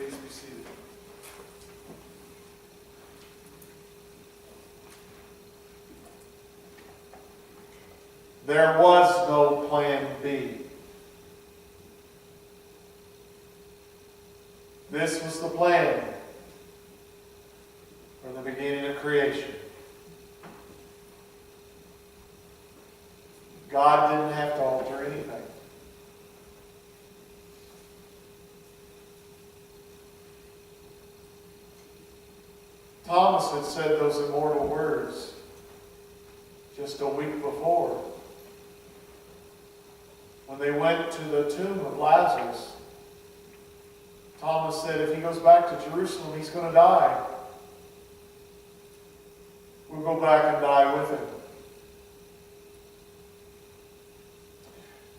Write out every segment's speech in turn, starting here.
Please be seated. There was no plan B. This was the plan from the beginning of creation. God didn't have to alter anything. Thomas had said those immortal words just a week before when they went to the tomb of Lazarus. Thomas said if he goes back to Jerusalem, he's going to die. We'll go back and die with him.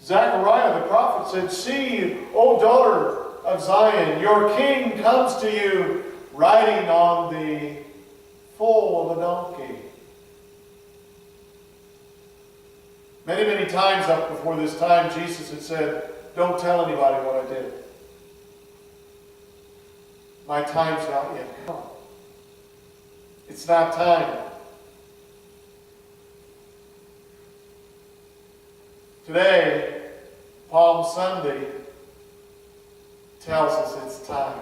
Zechariah the prophet said, "See, O daughter of Zion, your king comes to you, riding on the foal of a donkey." Many, many times up before this time, Jesus had said, "Don't tell anybody what I did. My time's not yet come. It's not time." Today, Palm Sunday tells us it's time.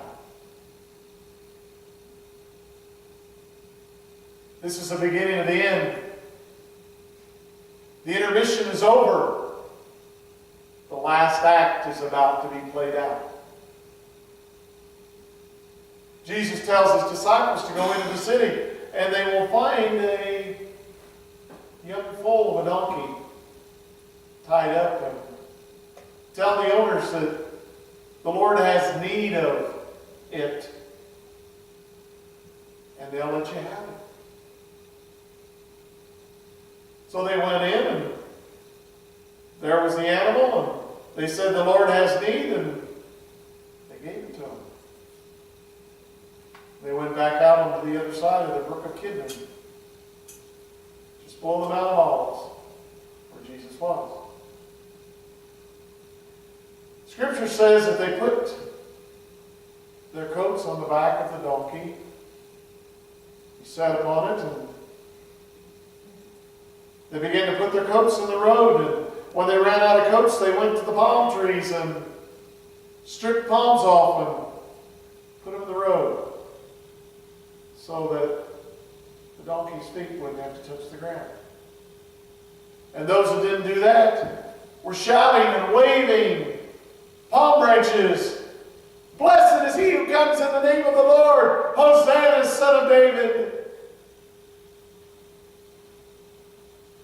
This is the beginning of the end. The intermission is over. The last act is about to be played out. Jesus tells his disciples to go into the city, and they will find a young foal of a donkey tied up, and tell the owners that the Lord has need of it, and they'll let you have it. So they went in, and there was the animal, and they said the Lord has need, and they gave it to him. They went back out onto the other side of the brook of Kidron, just below the Mount of Olives, where Jesus was. Scripture says that they put their coats on the back of the donkey. He sat upon it, and they began to put their coats in the road. And when they ran out of coats, they went to the palm trees and stripped palms off and put them in the road so that the donkey's feet wouldn't have to touch the ground. And those who didn't do that were shouting and waving palm branches. "Blessed is he who comes in the name of the Lord. Hosanna, son of David."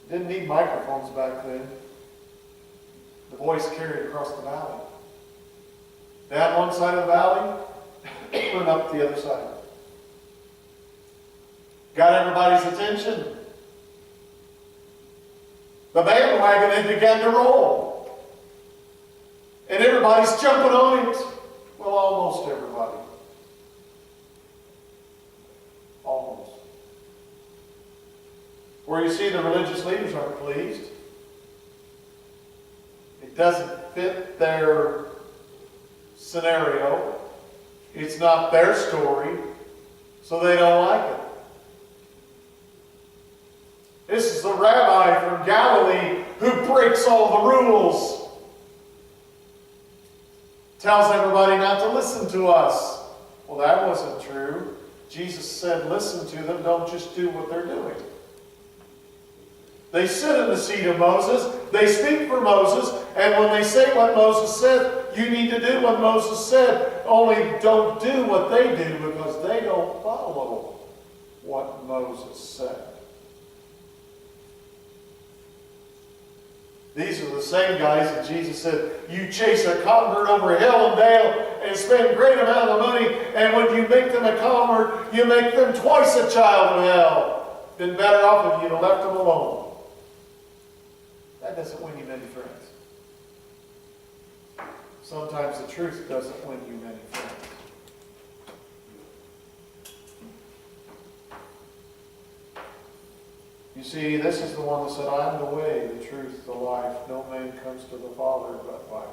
Didn't need microphones back then. The voice carried across the valley. Down one side of the valley, and up the other side. Got everybody's attention. The bandwagon had begun to roll. And everybody's jumping on it. Well, almost everybody. Almost. Where you see the religious leaders aren't pleased. It doesn't fit their scenario. It's not their story. So they don't like it. This is the rabbi from Galilee who breaks all the rules. Tells everybody not to listen to us. Well, that wasn't true. Jesus said, listen to them, don't just do what they're doing. They sit in the seat of Moses, they speak for Moses, and when they say what Moses said, you need to do what Moses said. Only don't do what they do because they don't follow what Moses said. These are the same guys that Jesus said, you chase a convert over hill and dale and spend a great amount of money, and when you make them a convert, you make them twice a child of hell. Been better off if you'd have left them alone. That doesn't win you many friends. Sometimes the truth doesn't win you many friends. You see, this is the one that said, I am the way, the truth, the life. No man comes to the Father but by me.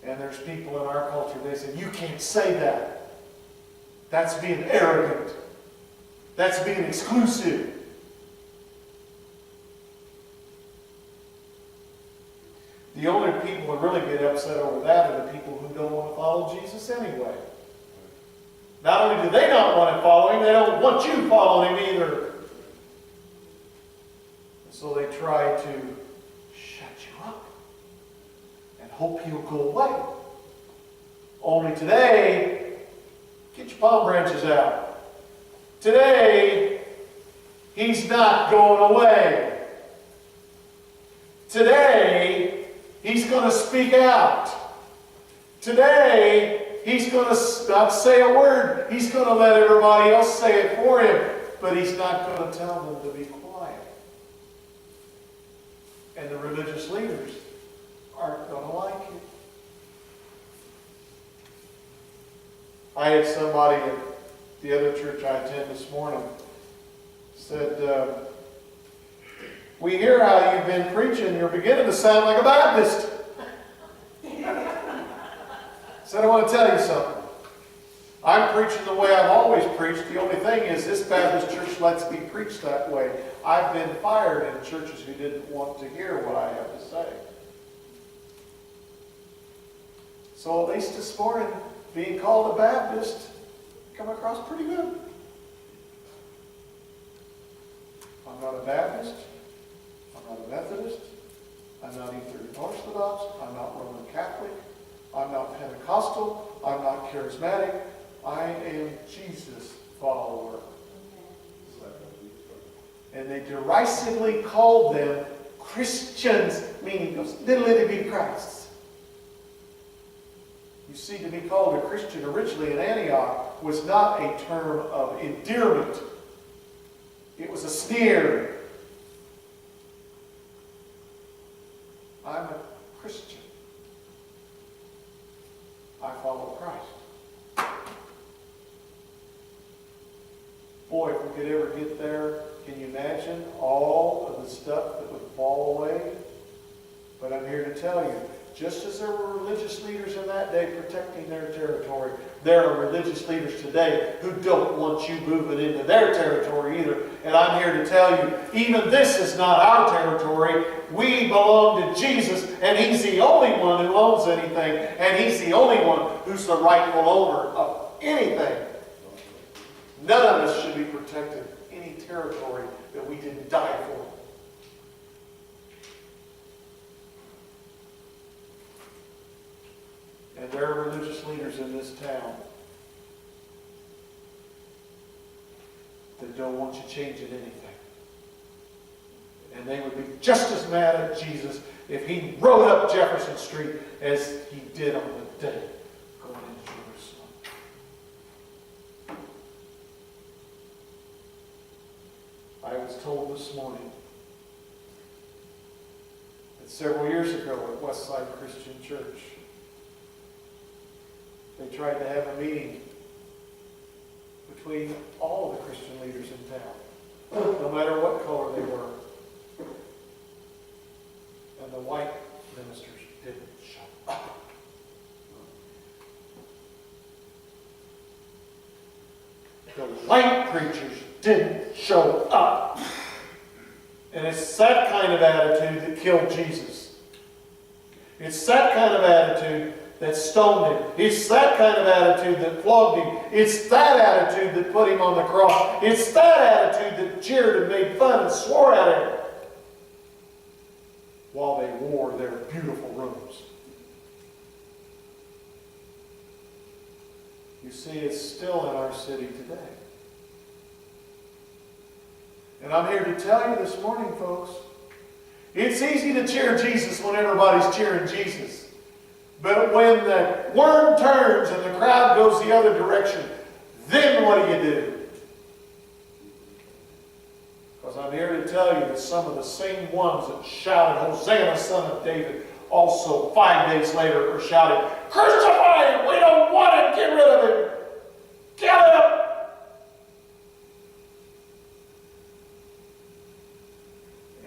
And And there's people in our culture, they say, you can't say that. That's being arrogant. That's being exclusive. The only people who really get upset over that are the people who don't want to follow Jesus anyway. Not only do they not want to follow Him, they don't want you following Him either. So they try to shut you up and hope He'll go away. Only today, get your palm branches out. Today, He's not going away. Today, He's going to speak out. Today, He's going to not say a word. He's going to let everybody else say it for Him. But He's not going to tell them to be quiet. And the religious leaders aren't going to like it. I had somebody at the other church I attend this morning said, we hear how you've been preaching. You're beginning to sound like a Baptist. Said, I want to tell you something. I'm preaching the way I've always preached. The only thing is this Baptist church lets me preach that way. I've been fired in churches who didn't want to hear what I have to say. So at least this morning, being called a Baptist, come across pretty good. I'm not a Baptist. I'm not a Methodist. I'm not Eastern Orthodox. I'm not Roman Catholic. I'm not Pentecostal. I'm not charismatic. I am Jesus follower. And they derisively called them Christians, meaning those little itty bitty Christs. You see, to be called a Christian originally in Antioch was not a term of endearment. It was a sneer. I'm a Christian. I follow Christ. Boy, if we could ever get there, can you imagine all of the stuff that would fall away? But I'm here to tell you, just as there were religious leaders in that day protecting their territory, there are religious leaders today who don't want you moving into their territory either. And I'm here to tell you, even this is not our territory. We belong to Jesus, and He's the only one who owns anything, and He's the only one who's the rightful owner of anything. None of us should be protected any territory that we didn't die for. And there are religious leaders in this town that don't want you changing anything. And they would be just as mad at Jesus if He rode up Jefferson Street as He did on the day going into Jerusalem. I was told this morning that several years ago at Westside Christian Church, they tried to have a meeting between all of the Christian leaders in town, no matter what color they were. And the white ministers didn't show up. The white preachers didn't show up. And it's that kind of attitude that killed Jesus. It's that kind of attitude that stoned Him. It's that kind of attitude that flogged Him. It's that attitude that put Him on the cross. It's that attitude that jeered and made fun and swore at Him while they wore their beautiful robes. You see, it's still in our city today. And I'm here to tell you this morning, folks, it's easy to cheer Jesus when everybody's cheering Jesus. But when the worm turns and the crowd goes the other direction, then what do? Because I'm here to tell you that some of the same ones that shouted, Hosanna, Son of David, also 5 days later are shouting, crucify Him! We don't want Him! Get rid of Him! Kill Him!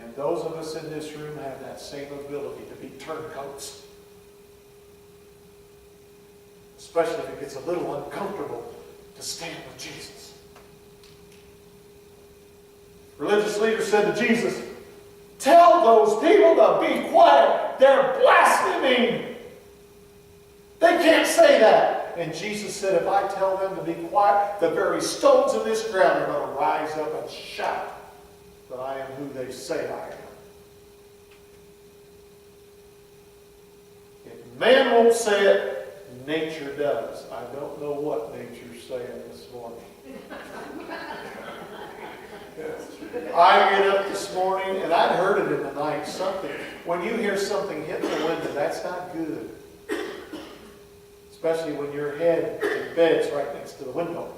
And those of us in this room have that same ability to be turncoats. especially if it gets a little uncomfortable to stand with Jesus. Religious leaders said to Jesus, "Tell those people to be quiet. They're blaspheming. They can't say that." And Jesus said, "If I tell them to be quiet, the very stones in this ground are going to rise up and shout that I am who they say I am." If man won't say it, nature does. I don't know what nature's saying this morning. I get up this morning, and I'd heard it in the night, something. When you hear something hit the window, that's not good. Especially when your head in bed's right next to the window.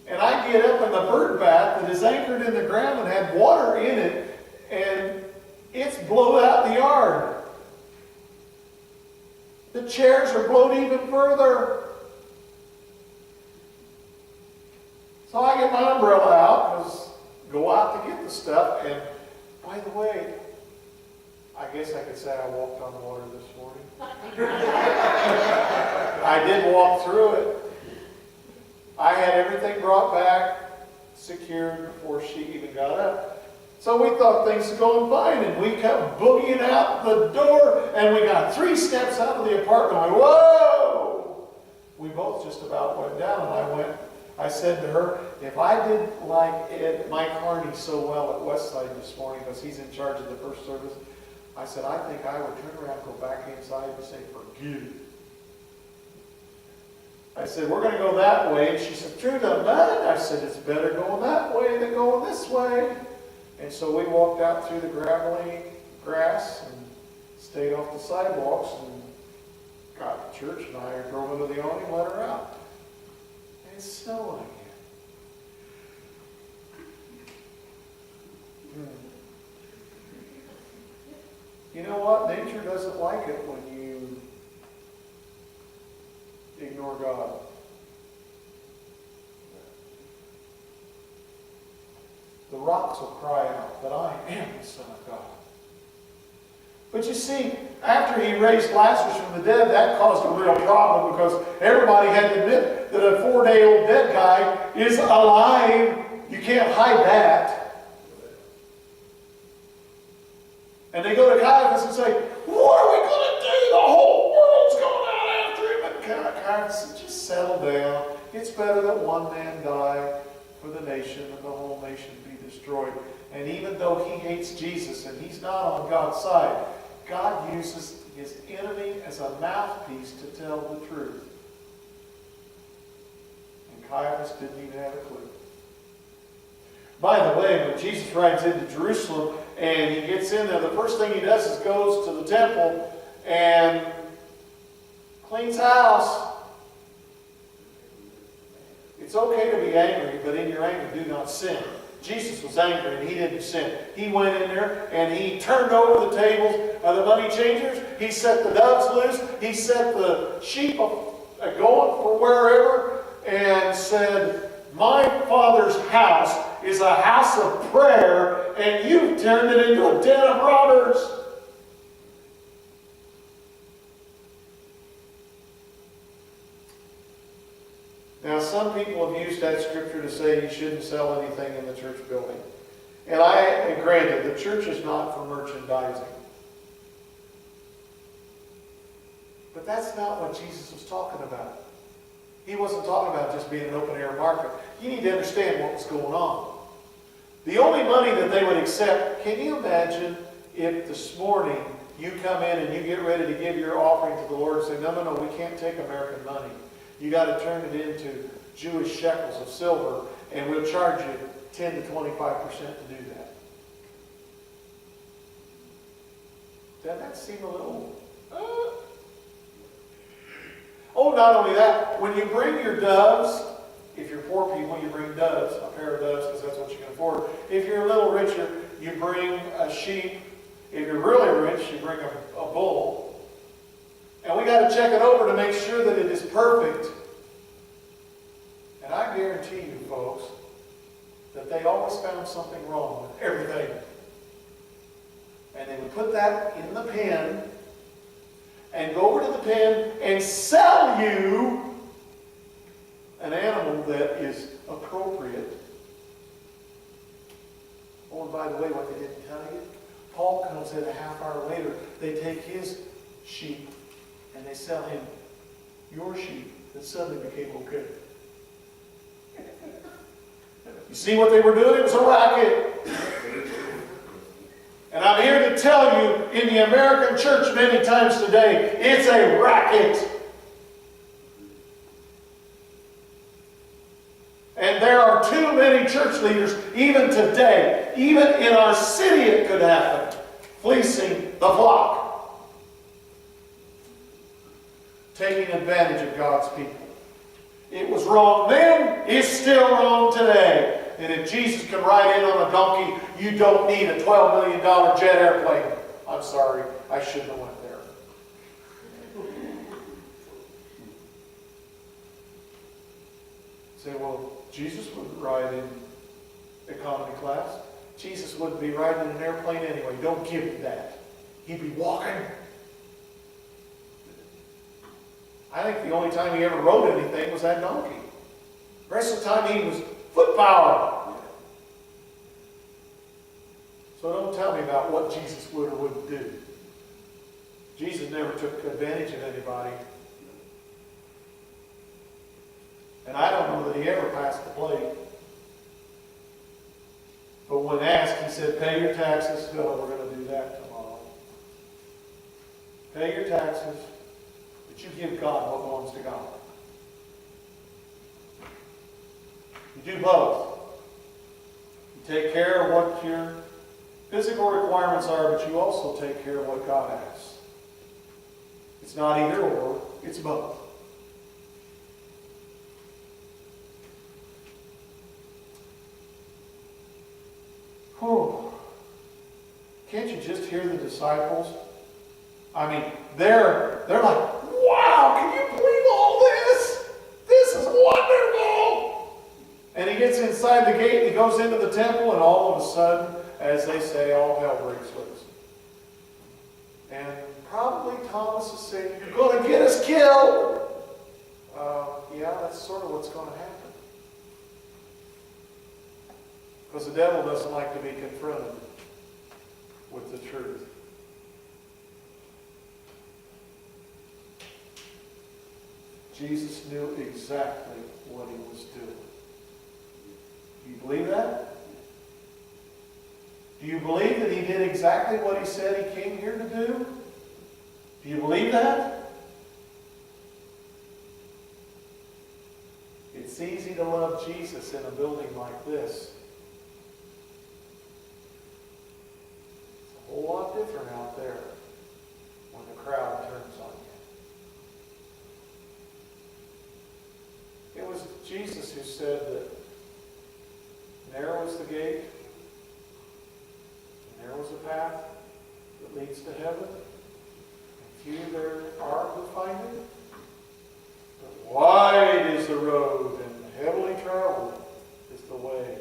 And I get up in the bird bath that is anchored in the ground and had water in it, and it's blown out the yard. The chairs are blown even further. So I get my umbrella out, because go out to get the stuff. And by the way, I guess I could say I walked on water this morning. I did walk through it. I had everything brought back, secured before she even got up. So we thought things were going fine, and we kept boogieing out the door, and we got 3 steps out of the apartment. I went, whoa! We both just about went down, and I said to her, if I did like Mike Harney so well at Westside this morning, because he's in charge of the first service, I said, I think I would turn around, go back inside and say, forget it. I said, we're going to go that way. And she said, through the mud? I said, it's better going that way than going this way. And so we walked out through the gravelly grass and stayed off the sidewalks and got to church, and I drove into the awning and let her out. And it's snowing again. You know what? Nature doesn't like it when you ignore God. The rocks will cry out that I am the Son of God. But you see, after he raised Lazarus from the dead, that caused a real problem, because everybody had to admit that a 4-day-old dead guy is alive. You can't hide that. And they go to Caiaphas and say, what are we going to do? The whole world's going out after him. And Caiaphas said, just settle down. It's better that one man die for the nation and the whole nation be destroyed. And even though he hates Jesus and he's not on God's side, God uses his enemy as a mouthpiece to tell the truth. And Caiaphas didn't even have a clue. By the way, when Jesus rides into Jerusalem and he gets in there, the first thing he does is goes to the temple and cleans house. It's okay to be angry, but in your anger, do not sin. Jesus was angry and he didn't sin. He went in there and he turned over the tables of the money changers. He set the doves loose. He set the sheep going for wherever, and said, my Father's house is a house of prayer, and you've turned it into a den of robbers. Now, some people have used that scripture to say you shouldn't sell anything in the church building. And granted, the church is not for merchandising. But that's not what Jesus was talking about. He wasn't talking about just being an open-air market. You need to understand what was going on. The only money that they would accept, can you imagine if this morning you come in and you get ready to give your offering to the Lord and say, no, we can't take American money. You got to turn it into Jewish shekels of silver, and we'll charge you 10 to 25% to do that. Doesn't that seem a little... Oh, not only that, when you bring your doves, if you're poor people, you bring doves, a pair of doves, because that's what you can afford. If you're a little richer, you bring a sheep. If you're really rich, you bring a bull. And we got to check it over to make sure that it is perfect. And I guarantee you, folks, that they always found something wrong with everything. And they would put that in the pen, and go over to the pen and sell you an animal that is appropriate. Oh, and by the way, what they didn't tell you, Paul comes in a half hour later. They take his sheep and they sell him your sheep that suddenly became okay. You see what they were doing? It was a racket. And I'm here to tell you, in the American church many times today, it's a racket. And there are too many church leaders, even today, even in our city it could happen, fleecing the flock. Taking advantage of God's people. It was wrong then, it's still wrong today. And if Jesus can ride in on a donkey, you don't need a $12 million jet airplane. I'm sorry, I shouldn't have went there. Say, well, Jesus wouldn't ride in economy class. Jesus wouldn't be riding in an airplane anyway. Don't give me that. He'd be walking. I think the only time he ever rode anything was that donkey. The rest of the time he was foot power. So don't tell me about what Jesus would or wouldn't do. Jesus never took advantage of anybody. And I don't know that he ever passed the plate. But when asked, he said, pay your taxes. Oh, we're going to do that tomorrow. Pay your taxes, but you give God what belongs to God. You do both. You take care of what your physical requirements are, but you also take care of what God asks. It's not either or, it's both. Whew. Can't you just hear the disciples? I mean, they're like, wow, can you believe all this? This is wonderful! And he gets inside the gate and he goes into the temple, and all of a sudden, as they say, all hell breaks loose. And probably Thomas is saying, you're going to get us killed. Yeah, that's sort of what's going to happen. Because the devil doesn't like to be confronted with the truth. Jesus knew exactly what he was doing. Do you believe that? Do you believe that he did exactly what he said he came here to do? Do you believe that? It's easy to love Jesus in a building like this. It's a whole lot different out there when the crowd turns on you. It was Jesus who said that narrow is the gate, and narrow is the path that leads to heaven, and few there are who find it. But wide is the road, and heavily traveled is the way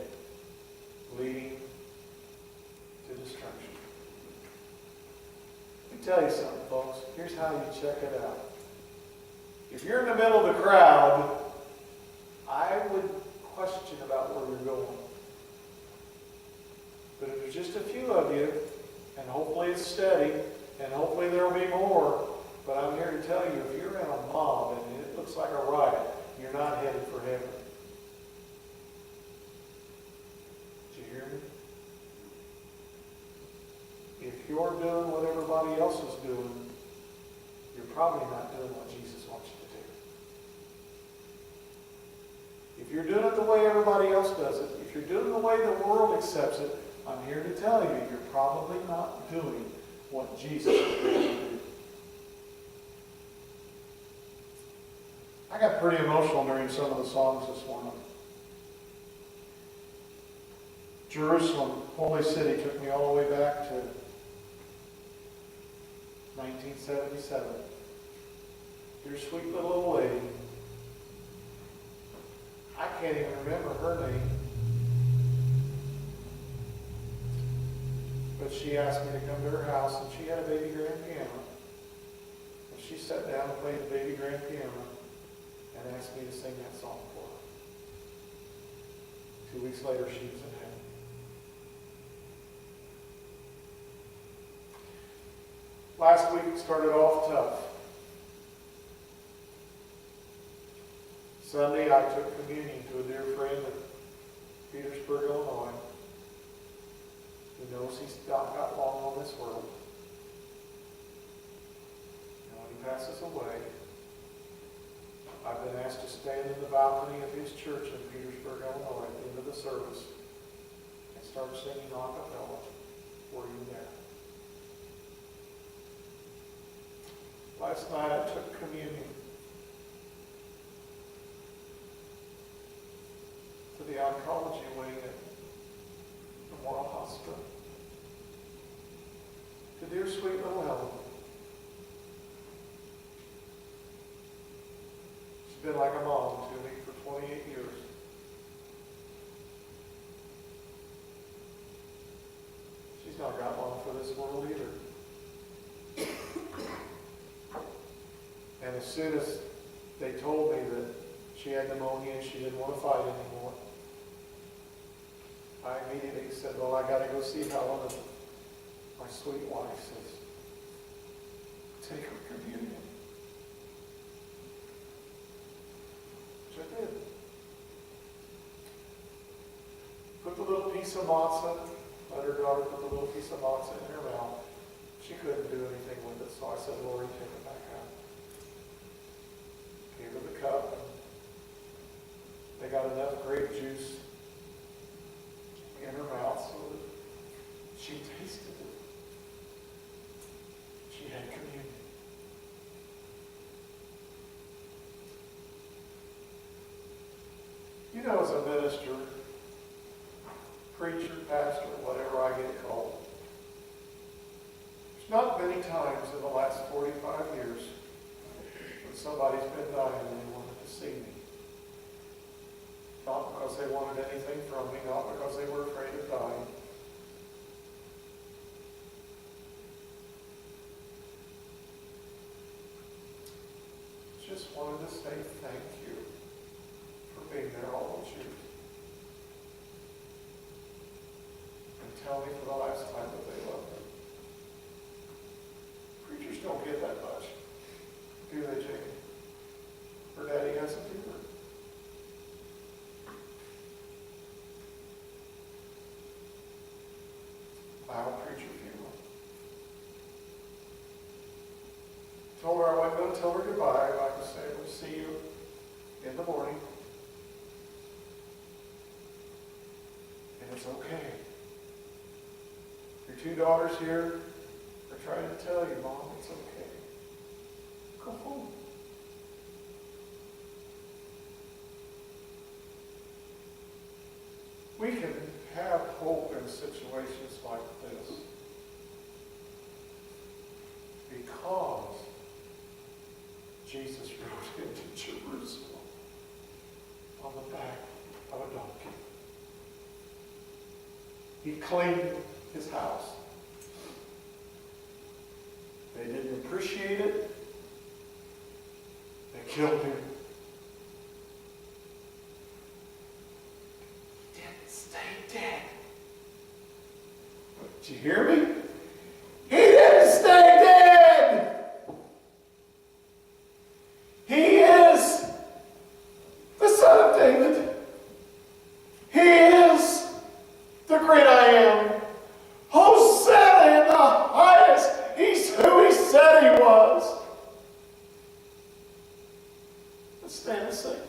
leading to destruction. Let me tell you something, folks. Here's how you check it out. If you're in the middle of the crowd, I would question about where you're going. But if there's just a few of you, and hopefully it's steady, and hopefully there will be more, but I'm here to tell you, if you're in a mob and it looks like a riot, you're not headed for heaven. Did you hear me? If you're doing what everybody else is doing, you're probably not doing what Jesus wants you to do. If you're doing it the way everybody else does it, if you're doing it the way the world accepts it, I'm here to tell you, you're probably not doing what Jesus would do. I got pretty emotional during some of the songs this morning. Jerusalem, Holy City, took me all the way back to 1977. Your sweet little old lady. I can't even remember her name. But she asked me to come to her house, and she had a baby grand piano. she sat down and played the baby grand piano and asked me to sing that song for her. 2 weeks later, she was in heaven. Last week started off tough. Sunday, I took communion to a dear friend in Petersburg, Illinois, who knows he's not got long on this world. And when he passes away, I've been asked to stand in the balcony of his church in Petersburg, Illinois at the end of the service and start singing a cappella for you there. Last night I took communion to the oncology wing at Memorial Hospital. To dear sweet little Helen. She's been like a mom to me for 28 years. She's not got long for this world either. And as soon as they told me that she had pneumonia and she didn't want to fight anymore, I immediately said, well, I got to go see Helen. And my sweet wife says, take her communion. Which I did. Put the little piece of matzah, let her daughter put the little piece of matzah in her mouth. She couldn't do anything with it, so I said, Lori, take it back out. Gave her the cup. They got enough grape juice in her mouth so that she tasted it. She had communion. You know, as a minister, preacher, pastor, whatever I get called, there's not many times in the last 45 years when somebody's been dying and they wanted to see me. Not because they wanted anything from me, not because they were afraid of dying. Just wanted to say thank you for being there all those years. And tell me for the last time that they love me. Preachers don't get that much, do they, Jane? Her daddy hasn't either. I'll preach your funeral. Told her I wasn't going to tell her goodbye. I would say, we'll see you in the morning. And it's okay. Your two daughters here are trying to tell you, Mom, it's okay. Go home. We can have hope in situations like this because Jesus rode into Jerusalem on the back of a donkey. He cleaned his house. They didn't appreciate it. They killed him. Did you hear me? He didn't stay dead. He is the Son of David. He is the great I am. Hosanna in the highest. He's who he said he was. Let's stand and sing.